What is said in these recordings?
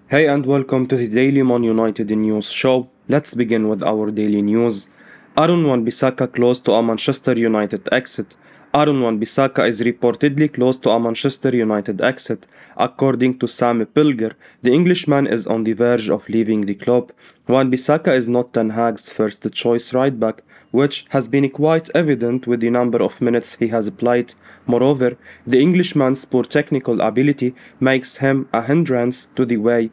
Hey and welcome to the Daily Man United News Show. Let's begin with our daily news. Wan-Bissaka close to a Manchester United exit. Wan-Bissaka is reportedly close to a Manchester United exit. According to Sam Pilger, the Englishman is on the verge of leaving the club. Wan-Bissaka is not Ten Hag's first choice right back, which has been quite evident with the number of minutes he has played. Moreover, the Englishman's poor technical ability makes him a hindrance to the way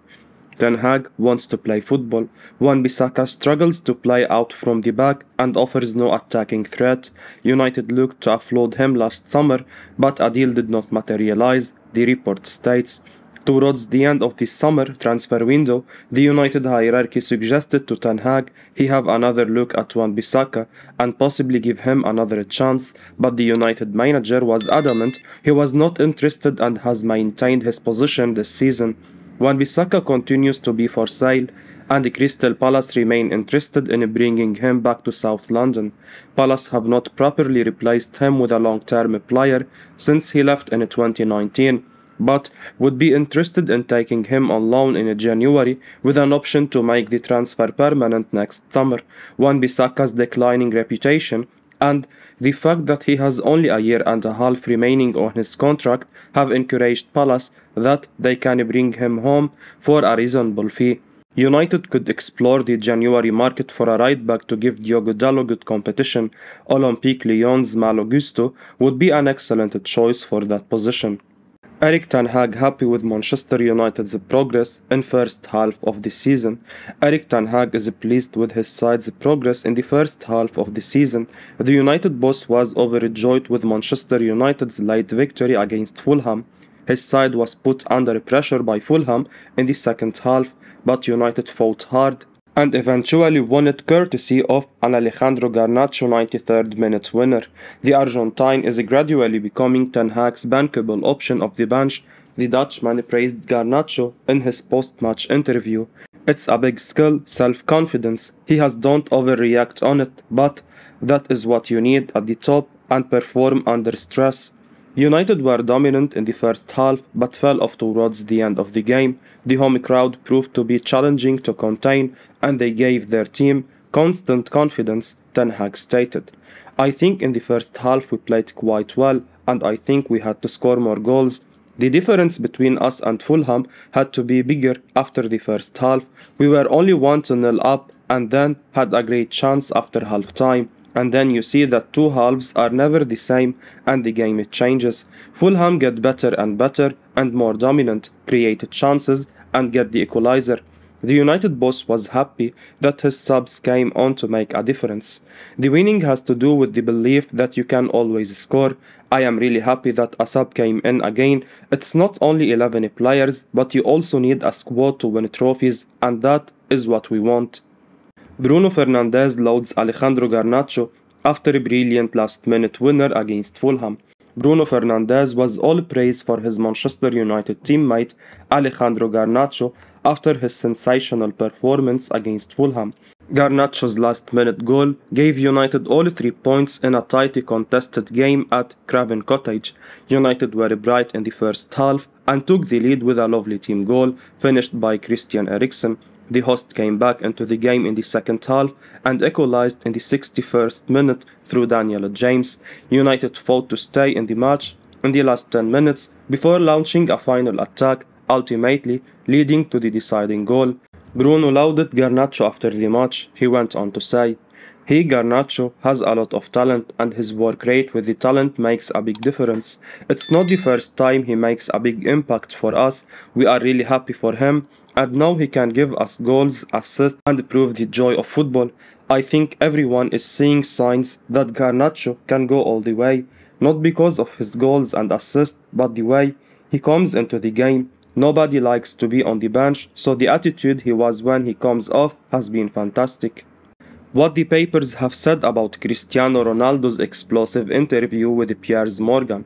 Ten Hag wants to play football. Wan-Bissaka struggles to play out from the back and offers no attacking threat. United looked to offload him last summer, but a deal did not materialize, the report states. Towards the end of the summer transfer window, the United hierarchy suggested to Ten Hag he have another look at Wan-Bissaka and possibly give him another chance, but the United manager was adamant he was not interested and has maintained his position this season. Wan-Bissaka continues to be for sale, and Crystal Palace remain interested in bringing him back to South London. Palace have not properly replaced him with a long-term player since he left in 2019, but would be interested in taking him on loan in January with an option to make the transfer permanent next summer. Wan-Bissaka's declining reputation and the fact that he has only a year and a half remaining on his contract have encouraged Palace that they can bring him home for a reasonable fee. United could explore the January market for a right back to give Diogo Dalot good competition. Olympique Lyon's Malo Gusto would be an excellent choice for that position. Erik Ten Hag happy with Manchester United's progress in first half of the season. Erik Ten Hag is pleased with his side's progress in the first half of the season. The United boss was overjoyed with Manchester United's late victory against Fulham. His side was put under pressure by Fulham in the second half, but United fought hard and eventually won it courtesy of an Alejandro Garnacho 93rd minute winner. The Argentine is gradually becoming Ten Hag's bankable option off the bench. The Dutchman praised Garnacho in his post-match interview. It's a big skill, self-confidence. He has don't overreact on it, but that is what you need at the top and perform under stress. United were dominant in the first half but fell off towards the end of the game. The home crowd proved to be challenging to contain and they gave their team constant confidence, Ten Hag stated. I think in the first half we played quite well and I think we had to score more goals. The difference between us and Fulham had to be bigger after the first half. We were only 1-0 up and then had a great chance after half time. And then you see that two halves are never the same and the game it changes. Fulham get better and better and more dominant, create chances and get the equalizer. The United boss was happy that his subs came on to make a difference. The winning has to do with the belief that you can always score. I am really happy that a sub came in again. It's not only 11 players, but you also need a squad to win trophies, and that is what we want. Bruno Fernandes lauds Alejandro Garnacho after a brilliant last-minute winner against Fulham. Bruno Fernandes was all praise for his Manchester United teammate Alejandro Garnacho after his sensational performance against Fulham. Garnacho's last-minute goal gave United all 3 points in a tightly contested game at Craven Cottage. United were bright in the first half and took the lead with a lovely team goal finished by Christian Eriksen. The host came back into the game in the second half and equalized in the 61st minute through Daniel James. United fought to stay in the match in the last 10 minutes before launching a final attack, ultimately leading to the deciding goal. Bruno lauded Garnacho after the match. He went on to say, Garnacho has a lot of talent and his work rate with the talent makes a big difference. It's not the first time he makes a big impact for us. We are really happy for him and now he can give us goals, assists and prove the joy of football. I think everyone is seeing signs that Garnacho can go all the way, not because of his goals and assists, but the way he comes into the game. Nobody likes to be on the bench, so the attitude he was when he comes off has been fantastic. What the papers have said about Cristiano Ronaldo's explosive interview with Piers Morgan.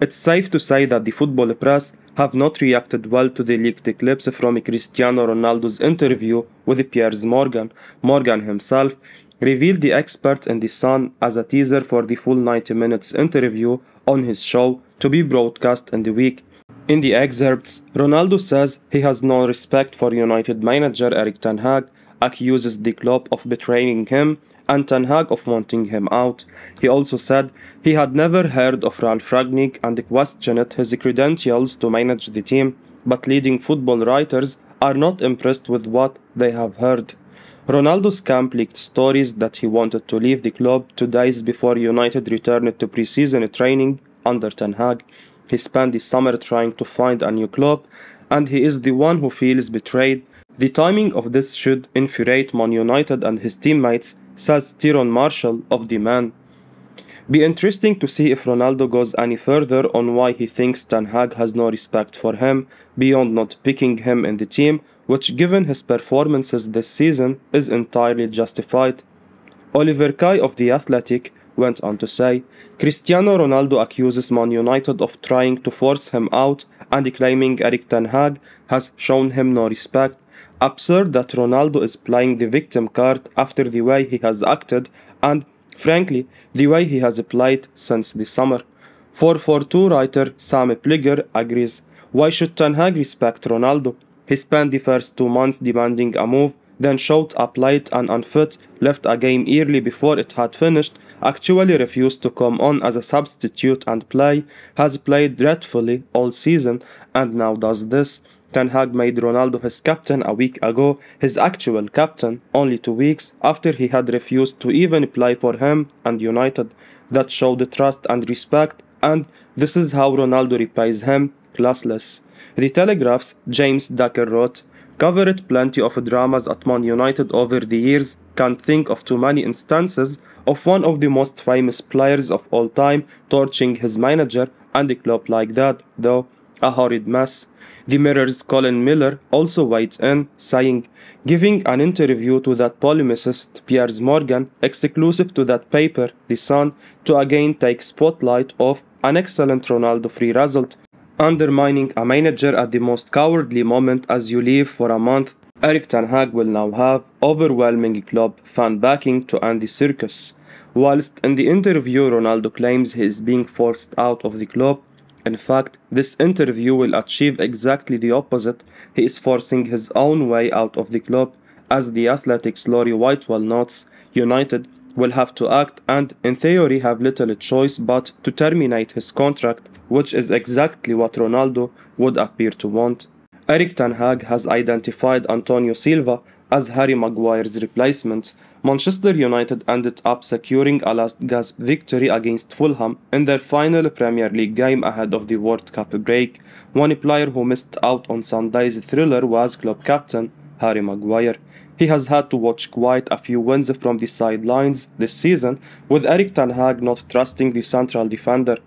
It's safe to say that the football press have not reacted well to the leaked clips from Cristiano Ronaldo's interview with Piers Morgan. Morgan himself revealed the expert in the Sun as a teaser for the full 90 minutes interview on his show to be broadcast in the week. In the excerpts, Ronaldo says he has no respect for United manager Erik Ten Hag, accuses the club of betraying him and Ten Hag of wanting him out. He also said he had never heard of Ralf Rangnick and questioned his credentials to manage the team, but leading football writers are not impressed with what they have heard. Ronaldo's camp leaked stories that he wanted to leave the club 2 days before United returned to pre-season training under Ten Hag. He spent the summer trying to find a new club, and he is the one who feels betrayed. The timing of this should infuriate Man United and his teammates, says Tyrone Marshall of The Man. Be interesting to see if Ronaldo goes any further on why he thinks Ten Hag has no respect for him, beyond not picking him in the team, which given his performances this season is entirely justified. Oliver Kay of The Athletic went on to say, Cristiano Ronaldo accuses Man United of trying to force him out and claiming Erik Ten Hag has shown him no respect. Absurd that Ronaldo is playing the victim card after the way he has acted and, frankly, the way he has played since the summer. 442 writer Sam Pliger agrees. Why should Ten Hag respect Ronaldo? He spent the first 2 months demanding a move, then showed up late and unfit, left a game early before it had finished, actually refused to come on as a substitute and play, has played dreadfully all season, and now does this. Ten Hag made Ronaldo his captain a week ago, his actual captain, only 2 weeks after he had refused to even play for him and United. That showed trust and respect, and this is how Ronaldo repays him, classless. The Telegraph's James Ducker wrote, covered plenty of dramas at Man United over the years, can't think of too many instances of one of the most famous players of all time torching his manager and the club like that, though. A horrid mess. The Mirror's Colin Miller also weighed in, saying, giving an interview to that polemicist Piers Morgan, exclusive to that paper, The Sun, to again take spotlight off an excellent Ronaldo-free result, undermining a manager at the most cowardly moment as you leave for a month. Erik Ten Hag will now have overwhelming club fan backing to end the circus. Whilst in the interview Ronaldo claims he is being forced out of the club, in fact, this interview will achieve exactly the opposite. He is forcing his own way out of the club. As the Athletic's Laurie Whitewell notes, United will have to act and, in theory, have little choice but to terminate his contract, which is exactly what Ronaldo would appear to want. Erik Ten Hag has identified Antonio Silva as Harry Maguire's replacement. Manchester United ended up securing a last-gasp victory against Fulham in their final Premier League game ahead of the World Cup break. One player who missed out on Sunday's thriller was club captain Harry Maguire. He has had to watch quite a few wins from the sidelines this season, with Erik Ten Hag not trusting the central defender,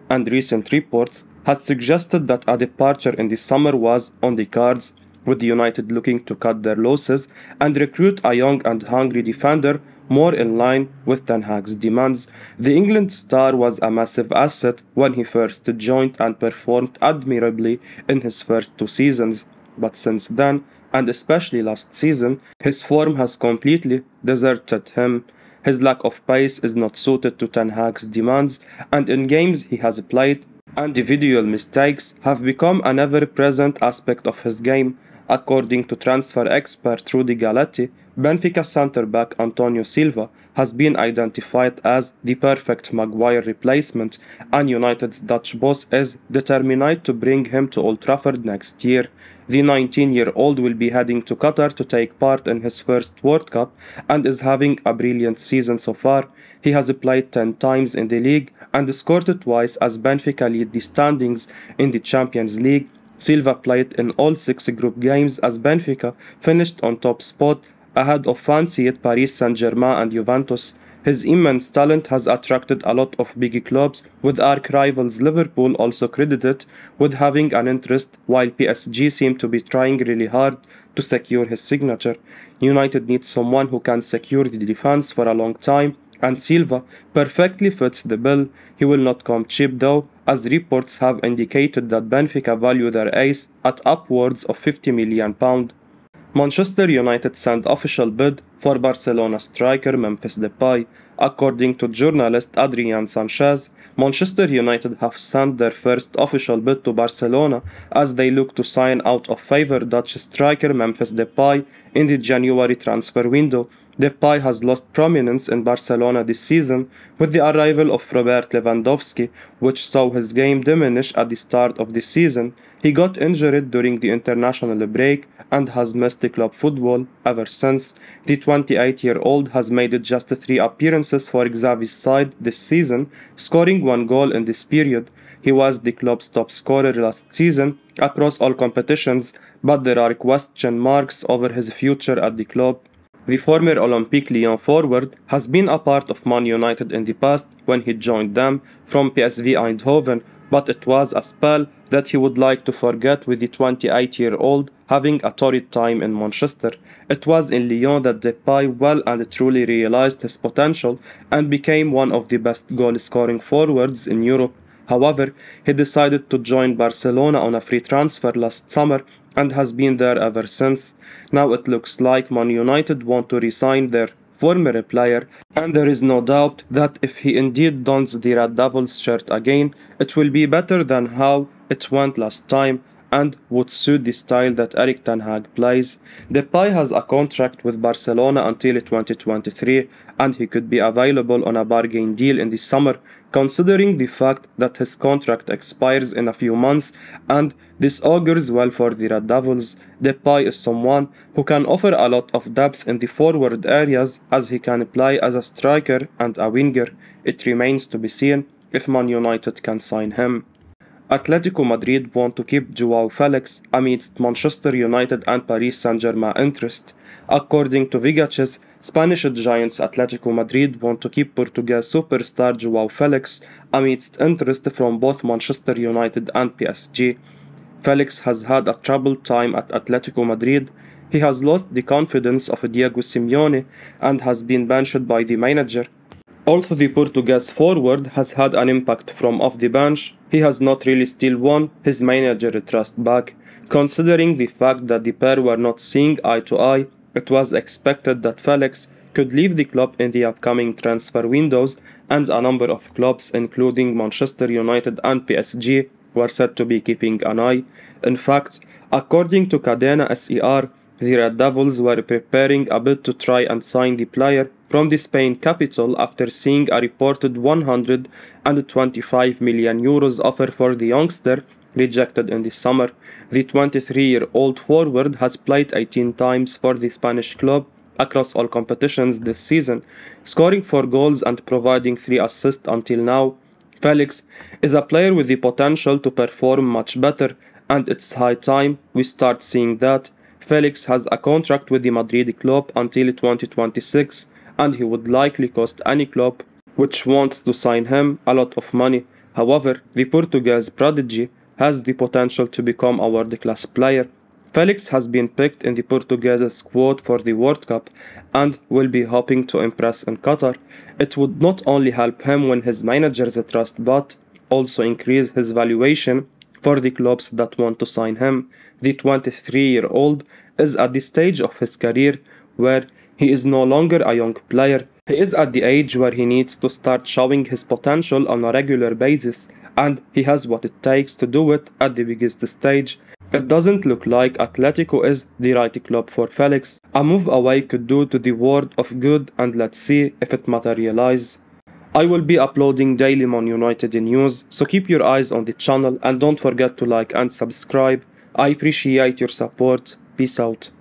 and recent reports had suggested that a departure in the summer was on the cards, with United looking to cut their losses and recruit a young and hungry defender more in line with Ten Hag's demands. The England star was a massive asset when he first joined and performed admirably in his first 2 seasons, but since then, and especially last season, his form has completely deserted him. His lack of pace is not suited to Ten Hag's demands, and in games he has played, individual mistakes have become an ever-present aspect of his game. According to transfer expert Rudy Galetti, Benfica centre-back Antonio Silva has been identified as the perfect Maguire replacement, and United's Dutch boss is determined to bring him to Old Trafford next year. The 19-year-old will be heading to Qatar to take part in his first World Cup and is having a brilliant season so far. He has played 10 times in the league and scored twice as Benfica lead the standings in the Champions League. Silva played in all 6 group games as Benfica finished on top spot ahead of fancied Paris Saint-Germain and Juventus. His immense talent has attracted a lot of big clubs, with arch-rivals Liverpool also credited with having an interest, while PSG seem to be trying really hard to secure his signature. United needs someone who can secure the defense for a long time, and Silva perfectly fits the bill. He will not come cheap though, as reports have indicated that Benfica value their ace at upwards of £50 million. Manchester United sent official bid for Barcelona striker Memphis Depay. According to journalist Adrian Sanchez, Manchester United have sent their first official bid to Barcelona as they look to sign out of favour Dutch striker Memphis Depay in the January transfer window. Depay has lost prominence in Barcelona this season with the arrival of Robert Lewandowski, which saw his game diminish at the start of the season. He got injured during the international break and has missed the club football ever since. The 28-year-old has made just 3 appearances for Xavi's side this season, scoring 1 goal in this period. He was the club's top scorer last season across all competitions, but there are question marks over his future at the club. The former Olympique Lyon forward has been a part of Man United in the past when he joined them from PSV Eindhoven, but it was a spell that he would like to forget, with the 28-year-old having a torrid time in Manchester. It was in Lyon that Depay well and truly realized his potential and became one of the best goal-scoring forwards in Europe. However, he decided to join Barcelona on a free transfer last summer and has been there ever since. Now it looks like Man United want to re-sign their former player, and there is no doubt that if he indeed dons the Red Devils shirt again, it will be better than how it went last time and would suit the style that Erik Ten Hag plays. Depay has a contract with Barcelona until 2023 and he could be available on a bargain deal in the summer, considering the fact that his contract expires in a few months, and this augurs well for the Red Devils. Depay is someone who can offer a lot of depth in the forward areas as he can play as a striker and a winger. It remains to be seen if Man United can sign him. Atletico Madrid want to keep João Felix amidst Manchester United and Paris Saint-Germain interest. According to Vigaches, Spanish giants Atletico Madrid want to keep Portuguese superstar João Felix amidst interest from both Manchester United and PSG. Felix has had a troubled time at Atletico Madrid. He has lost the confidence of Diego Simeone and has been benched by the manager. Although the Portuguese forward has had an impact from off the bench, he has not really still won his manager trust back. Considering the fact that the pair were not seeing eye to eye, it was expected that Felix could leave the club in the upcoming transfer windows, and a number of clubs including Manchester United and PSG were said to be keeping an eye. In fact, according to Cadena SER, the Red Devils were preparing a bid to try and sign the player from the Spain capital after seeing a reported €125 million offer for the youngster rejected in the summer. The 23-year-old forward has played 18 times for the Spanish club across all competitions this season, scoring 4 goals and providing 3 assists until now. Felix is a player with the potential to perform much better, and it's high time we start seeing that. Felix has a contract with the Madrid club until 2026, and he would likely cost any club which wants to sign him a lot of money. However, the Portuguese prodigy has the potential to become a world-class player. Felix has been picked in the Portuguese squad for the World Cup and will be hoping to impress in Qatar. It would not only help him win his manager's trust but also increase his valuation for the clubs that want to sign him. The 23-year-old is at the stage of his career where he is no longer a young player. He is at the age where he needs to start showing his potential on a regular basis, and he has what it takes to do it at the biggest stage. It doesn't look like Atletico is the right club for Felix. A move away could do to the world of good, and let's see if it materializes. I will be uploading daily Man United news, so keep your eyes on the channel and don't forget to like and subscribe. I appreciate your support. Peace out.